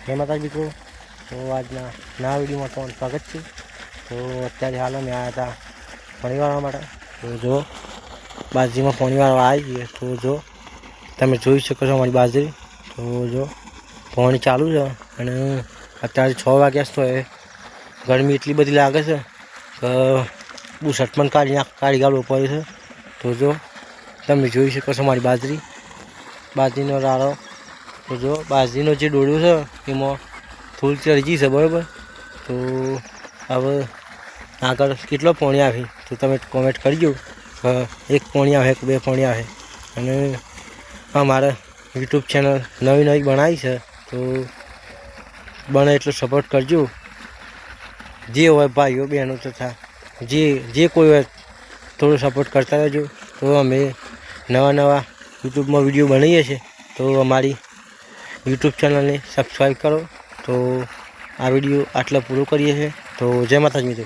જય માતાજી મિત્રો। તો આજના નવા વિડીયોમાં તમારું સ્વાગત છે। તો અત્યારે હાલ અમે આવ્યા હતા પાણી વાળવા માટે। તો જો બાજરીમાં પાણી વાળવા આવી ગઈએ તો જો તમે જોઈ શકો છો અમારી બાજરી। તો જો પાણી ચાલુ છે અને અત્યારે 6 વાગ્યા તો ગરમી એટલી બધી લાગે છે કે બુશર્ટ પણ કાઢી ગાળવો પડે છે। તો જો તમે જોઈ શકો છો મારી બાજરીનો રાળો। તો જો બાજરીનો જે ડોળ્યો છે એમાં ફૂલ ચડી ગઈ છે બરાબર। તો હવે આગળ કેટલો પાણી આવે તો તમે કોમેન્ટ કરજો કે 1 પાણી આવે કે 2 પાણી આવે। અને અમારે યુટ્યુબ ચેનલ નવી બનાવી છે તો બને એટલો સપોર્ટ કરજો। જે હોય ભાઈઓ બહેનો તથા જે કોઈ હોય થોડો સપોર્ટ કરતા રહેજો। તો અમે નવા યુટ્યુબમાં વિડીયો બનાવીએ છીએ તો અમારી યુટ્યુબ ચેનલને સબસ્ક્રાઈબ કરો। તો આ વિડીયો આટલો પૂરો કરીએ છીએ। તો જય માતાજી મિત્રો।